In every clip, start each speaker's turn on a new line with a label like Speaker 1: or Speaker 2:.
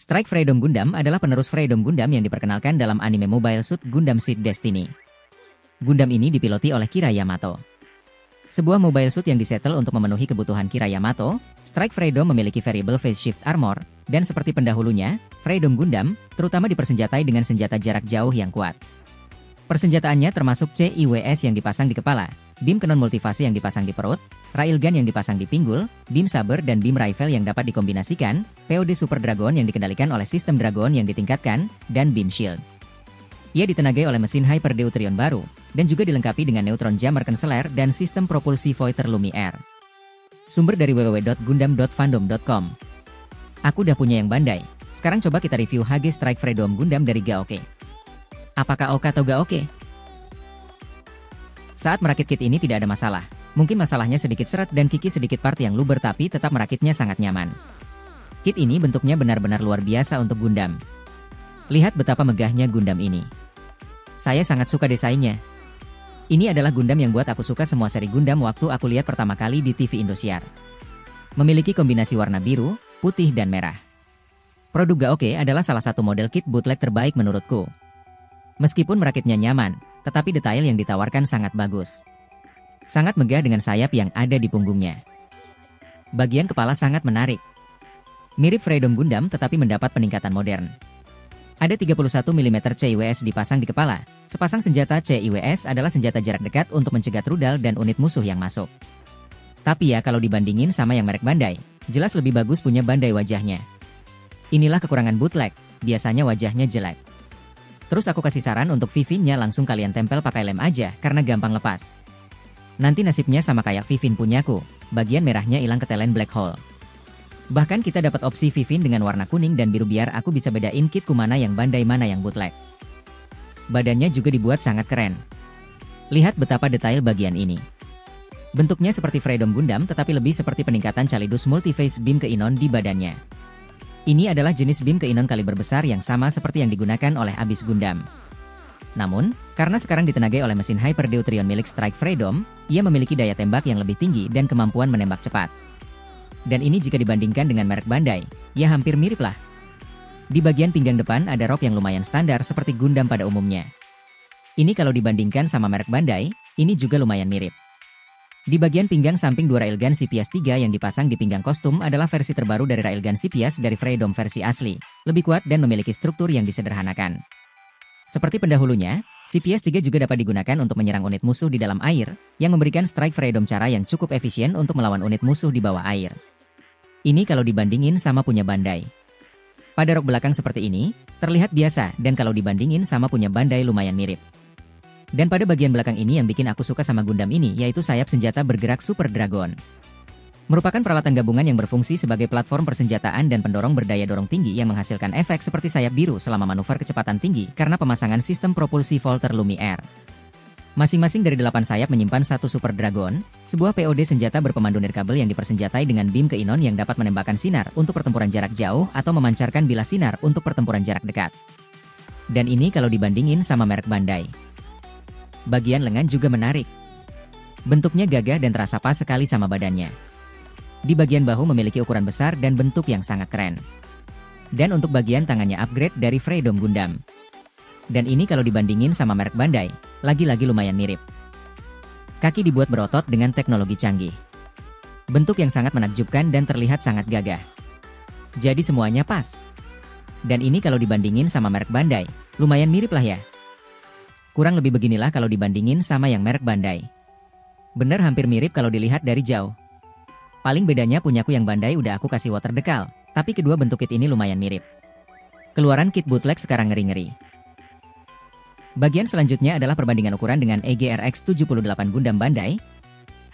Speaker 1: Strike Freedom Gundam adalah penerus Freedom Gundam yang diperkenalkan dalam anime Mobile Suit Gundam Seed Destiny. Gundam ini dipiloti oleh Kira Yamato. Sebuah mobile suit yang disetel untuk memenuhi kebutuhan Kira Yamato, Strike Freedom memiliki variable phase shift armor, dan seperti pendahulunya, Freedom Gundam, terutama dipersenjatai dengan senjata jarak jauh yang kuat. Persenjataannya termasuk CIWS yang dipasang di kepala, beam cannon multifase yang dipasang di perut, railgun yang dipasang di pinggul, beam saber dan beam rifle yang dapat dikombinasikan, POD Super Dragon yang dikendalikan oleh sistem Dragon yang ditingkatkan, dan beam shield. Ia ditenagai oleh mesin Hyper Deuterion baru, dan juga dilengkapi dengan neutron jammer canceller dan sistem propulsi Voiter Lumiere. Sumber dari www.gundam.fandom.com. Aku udah punya yang Bandai, sekarang coba kita review HG Strike Freedom Gundam dari Gaoke. Apakah oke atau gak oke? Saat merakit kit ini tidak ada masalah. Mungkin masalahnya sedikit seret dan kiki sedikit part yang luber tapi tetap merakitnya sangat nyaman. Kit ini bentuknya benar-benar luar biasa untuk Gundam. Lihat betapa megahnya Gundam ini. Saya sangat suka desainnya. Ini adalah Gundam yang buat aku suka semua seri Gundam waktu aku lihat pertama kali di TV Indosiar. Memiliki kombinasi warna biru, putih dan merah. Produk Gaoke adalah salah satu model kit bootleg terbaik menurutku. Meskipun merakitnya nyaman, tetapi detail yang ditawarkan sangat bagus. Sangat megah dengan sayap yang ada di punggungnya. Bagian kepala sangat menarik. Mirip Freedom Gundam tetapi mendapat peningkatan modern. Ada 31 mm CIWS dipasang di kepala. Sepasang senjata CIWS adalah senjata jarak dekat untuk mencegat rudal dan unit musuh yang masuk. Tapi ya kalau dibandingin sama yang merek Bandai, jelas lebih bagus punya Bandai wajahnya. Inilah kekurangan bootleg, biasanya wajahnya jelek. Terus aku kasih saran untuk Vivin-nya langsung kalian tempel pakai lem aja karena gampang lepas. Nanti nasibnya sama kayak Vivin punyaku, bagian merahnya hilang ketelen black hole. Bahkan kita dapat opsi Vivin dengan warna kuning dan biru biar aku bisa bedain kitku mana yang Bandai mana yang bootleg. Badannya juga dibuat sangat keren. Lihat betapa detail bagian ini. Bentuknya seperti Freedom Gundam tetapi lebih seperti peningkatan Calidus Multiphase Beam Keinon di badannya. Ini adalah jenis beam keinon kaliber besar yang sama seperti yang digunakan oleh Abyss Gundam. Namun, karena sekarang ditenagai oleh mesin Hyper Deuterion milik Strike Freedom, ia memiliki daya tembak yang lebih tinggi dan kemampuan menembak cepat. Dan ini jika dibandingkan dengan merek Bandai, ya hampir mirip lah. Di bagian pinggang depan ada rok yang lumayan standar seperti Gundam pada umumnya. Ini kalau dibandingkan sama merek Bandai, ini juga lumayan mirip. Di bagian pinggang samping dua railgun CPS 3 yang dipasang di pinggang kostum adalah versi terbaru dari railgun CPS dari Freedom versi asli, lebih kuat dan memiliki struktur yang disederhanakan. Seperti pendahulunya, CPS 3 juga dapat digunakan untuk menyerang unit musuh di dalam air, yang memberikan Strike Freedom cara yang cukup efisien untuk melawan unit musuh di bawah air. Ini kalau dibandingin sama punya Bandai. Pada rok belakang seperti ini, terlihat biasa dan kalau dibandingin sama punya Bandai lumayan mirip. Dan pada bagian belakang ini yang bikin aku suka sama Gundam ini yaitu sayap senjata bergerak Super Dragon. Merupakan peralatan gabungan yang berfungsi sebagai platform persenjataan dan pendorong berdaya dorong tinggi yang menghasilkan efek seperti sayap biru selama manuver kecepatan tinggi karena pemasangan sistem propulsi Voiter Lumiere. Masing-masing dari 8 sayap menyimpan satu Super Dragon, sebuah POD senjata berpemandu nirkabel yang dipersenjatai dengan beam keinon yang dapat menembakkan sinar untuk pertempuran jarak jauh atau memancarkan bilas sinar untuk pertempuran jarak dekat. Dan ini kalau dibandingin sama merek Bandai. Bagian lengan juga menarik. Bentuknya gagah dan terasa pas sekali sama badannya. Di bagian bahu memiliki ukuran besar dan bentuk yang sangat keren. Dan untuk bagian tangannya upgrade dari Freedom Gundam. Dan ini kalau dibandingin sama merek Bandai, lagi-lagi lumayan mirip. Kaki dibuat berotot dengan teknologi canggih. Bentuk yang sangat menakjubkan dan terlihat sangat gagah. Jadi semuanya pas. Dan ini kalau dibandingin sama merek Bandai, lumayan mirip lah ya. Kurang lebih beginilah kalau dibandingin sama yang merek Bandai. Bener hampir mirip kalau dilihat dari jauh. Paling bedanya punyaku yang Bandai udah aku kasih water decal, tapi kedua bentuk kit ini lumayan mirip. Keluaran kit bootleg sekarang ngeri-ngeri. Bagian selanjutnya adalah perbandingan ukuran dengan EGRX 78 Gundam Bandai,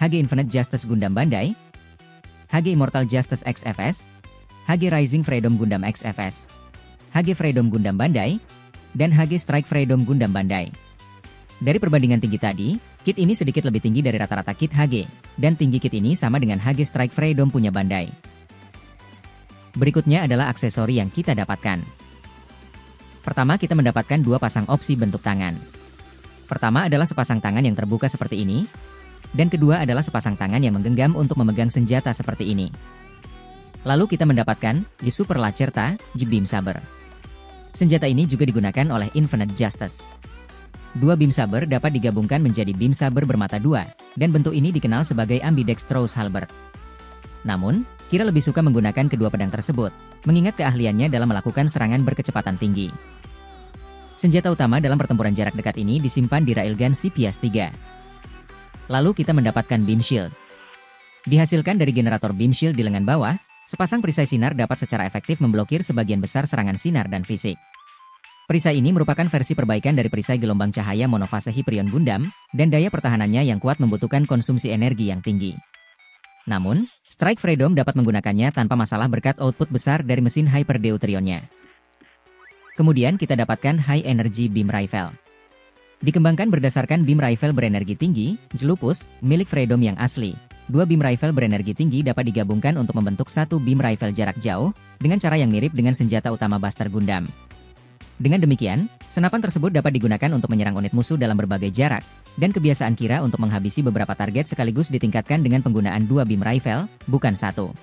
Speaker 1: HG Infinite Justice Gundam Bandai, HG Immortal Justice XFS, HG Rising Freedom Gundam XFS, HG Freedom Gundam Bandai, dan HG Strike Freedom Gundam Bandai. Dari perbandingan tinggi tadi, kit ini sedikit lebih tinggi dari rata-rata kit HG, dan tinggi kit ini sama dengan HG Strike Freedom punya Bandai. Berikutnya adalah aksesori yang kita dapatkan. Pertama kita mendapatkan dua pasang opsi bentuk tangan. Pertama adalah sepasang tangan yang terbuka seperti ini, dan kedua adalah sepasang tangan yang menggenggam untuk memegang senjata seperti ini. Lalu kita mendapatkan di Super Lacerta, Beam Saber. Senjata ini juga digunakan oleh Infinite Justice. Dua Beam Saber dapat digabungkan menjadi Beam Saber bermata dua, dan bentuk ini dikenal sebagai Ambidextrous Halberd. Namun, Kira lebih suka menggunakan kedua pedang tersebut, mengingat keahliannya dalam melakukan serangan berkecepatan tinggi. Senjata utama dalam pertempuran jarak dekat ini disimpan di Railgun CPS 3. Lalu kita mendapatkan Beam Shield. Dihasilkan dari generator Beam Shield di lengan bawah, sepasang perisai sinar dapat secara efektif memblokir sebagian besar serangan sinar dan fisik. Perisai ini merupakan versi perbaikan dari perisai gelombang cahaya monofase Hyperion Gundam, dan daya pertahanannya yang kuat membutuhkan konsumsi energi yang tinggi. Namun, Strike Freedom dapat menggunakannya tanpa masalah berkat output besar dari mesin Hyper Deuterionnya. Kemudian kita dapatkan High Energy Beam Rifle. Dikembangkan berdasarkan beam rifle berenergi tinggi, Gelupus, milik Freedom yang asli. Dua beam rifle berenergi tinggi dapat digabungkan untuk membentuk satu beam rifle jarak jauh, dengan cara yang mirip dengan senjata utama Buster Gundam. Dengan demikian, senapan tersebut dapat digunakan untuk menyerang unit musuh dalam berbagai jarak, dan kebiasaan Kira untuk menghabisi beberapa target sekaligus ditingkatkan dengan penggunaan dua beam rifle, bukan satu.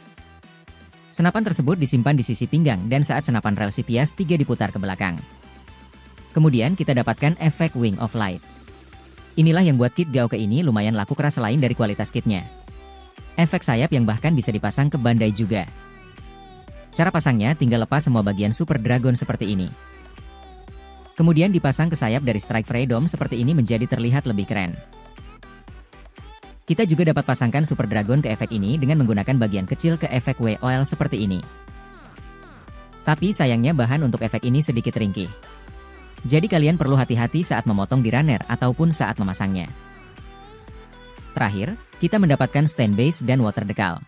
Speaker 1: Senapan tersebut disimpan di sisi pinggang dan saat senapan rel CPS 3 diputar ke belakang. Kemudian kita dapatkan efek Wing of Light. Inilah yang buat kit Gaoke ini lumayan laku keras selain dari kualitas kitnya. Efek sayap yang bahkan bisa dipasang ke bandai juga. Cara pasangnya tinggal lepas semua bagian Super Dragon seperti ini. Kemudian dipasang ke sayap dari Strike Freedom seperti ini menjadi terlihat lebih keren. Kita juga dapat pasangkan Super Dragon ke efek ini dengan menggunakan bagian kecil ke efek W-Oil seperti ini. Tapi sayangnya bahan untuk efek ini sedikit ringkih. Jadi kalian perlu hati-hati saat memotong di runner ataupun saat memasangnya. Terakhir, kita mendapatkan stand base dan water decal.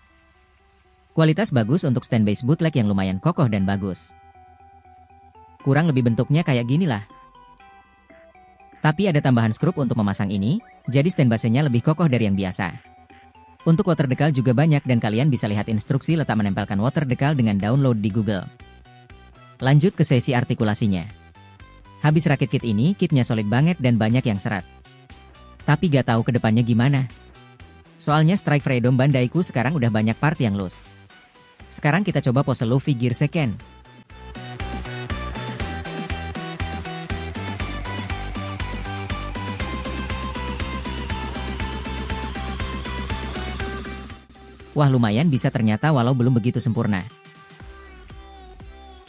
Speaker 1: Kualitas bagus untuk stand base bootleg yang lumayan kokoh dan bagus. Kurang lebih bentuknya kayak gini lah. Tapi ada tambahan skrup untuk memasang ini, jadi stand base-nya lebih kokoh dari yang biasa. Untuk water decal juga banyak dan kalian bisa lihat instruksi letak menempelkan water decal dengan download di Google. Lanjut ke sesi artikulasinya. Habis rakit kit ini, kitnya solid banget dan banyak yang serat. Tapi gak tahu ke depannya gimana. Soalnya Strike Freedom bandaiku sekarang udah banyak part yang loose. Sekarang kita coba pose Luffy Gear Second. Wah lumayan bisa ternyata walau belum begitu sempurna.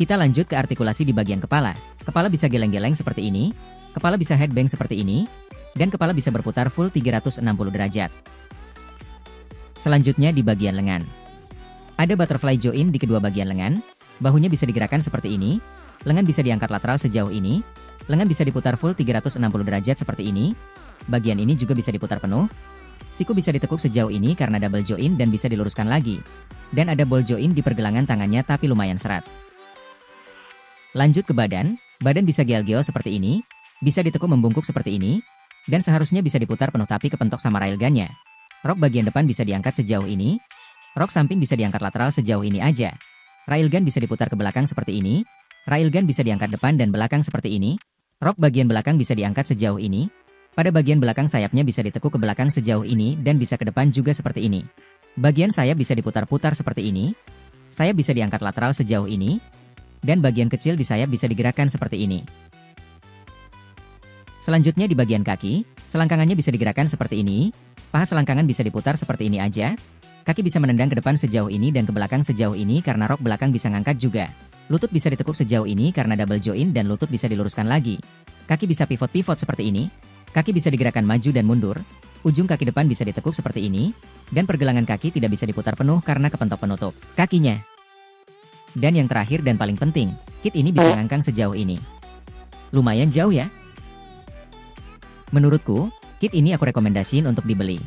Speaker 1: Kita lanjut ke artikulasi di bagian kepala. Kepala bisa geleng-geleng seperti ini, kepala bisa headbang seperti ini, dan kepala bisa berputar full 360 derajat. Selanjutnya di bagian lengan. Ada butterfly join di kedua bagian lengan, bahunya bisa digerakkan seperti ini, lengan bisa diangkat lateral sejauh ini, lengan bisa diputar full 360 derajat seperti ini, bagian ini juga bisa diputar penuh, siku bisa ditekuk sejauh ini karena double join dan bisa diluruskan lagi, dan ada ball join di pergelangan tangannya tapi lumayan serat. Lanjut ke badan, badan bisa gel-gel seperti ini, bisa ditekuk membungkuk seperti ini, dan seharusnya bisa diputar penuh tapi kepentok sama railgunnya. Rok bagian depan bisa diangkat sejauh ini, rok samping bisa diangkat lateral sejauh ini aja. Railgun bisa diputar ke belakang seperti ini, railgun bisa diangkat depan dan belakang seperti ini, rok bagian belakang bisa diangkat sejauh ini, pada bagian belakang sayapnya bisa ditekuk ke belakang sejauh ini dan bisa ke depan juga seperti ini. Bagian sayap bisa diputar-putar seperti ini, sayap bisa diangkat lateral sejauh ini, dan bagian kecil di sayap bisa digerakkan seperti ini. Selanjutnya di bagian kaki, selangkangannya bisa digerakkan seperti ini, paha selangkangan bisa diputar seperti ini aja, kaki bisa menendang ke depan sejauh ini dan ke belakang sejauh ini karena rok belakang bisa ngangkat juga. Lutut bisa ditekuk sejauh ini karena double join dan lutut bisa diluruskan lagi. Kaki bisa pivot-pivot seperti ini, kaki bisa digerakkan maju dan mundur, ujung kaki depan bisa ditekuk seperti ini, dan pergelangan kaki tidak bisa diputar penuh karena kepentok penutup kakinya. Dan yang terakhir dan paling penting, kit ini bisa ngangkang sejauh ini. Lumayan jauh ya? Menurutku, kit ini aku rekomendasiin untuk dibeli.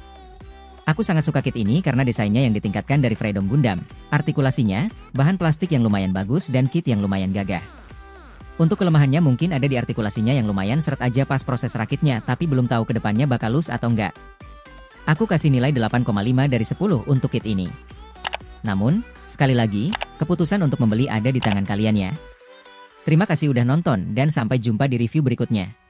Speaker 1: Aku sangat suka kit ini karena desainnya yang ditingkatkan dari Freedom Gundam, artikulasinya, bahan plastik yang lumayan bagus dan kit yang lumayan gagah. Untuk kelemahannya mungkin ada di artikulasinya yang lumayan seret aja pas proses rakitnya, tapi belum tahu ke depannya bakal loose atau enggak. Aku kasih nilai 8,5 dari 10 untuk kit ini. Namun, sekali lagi, keputusan untuk membeli ada di tangan kalian ya. Terima kasih udah nonton dan sampai jumpa di review berikutnya.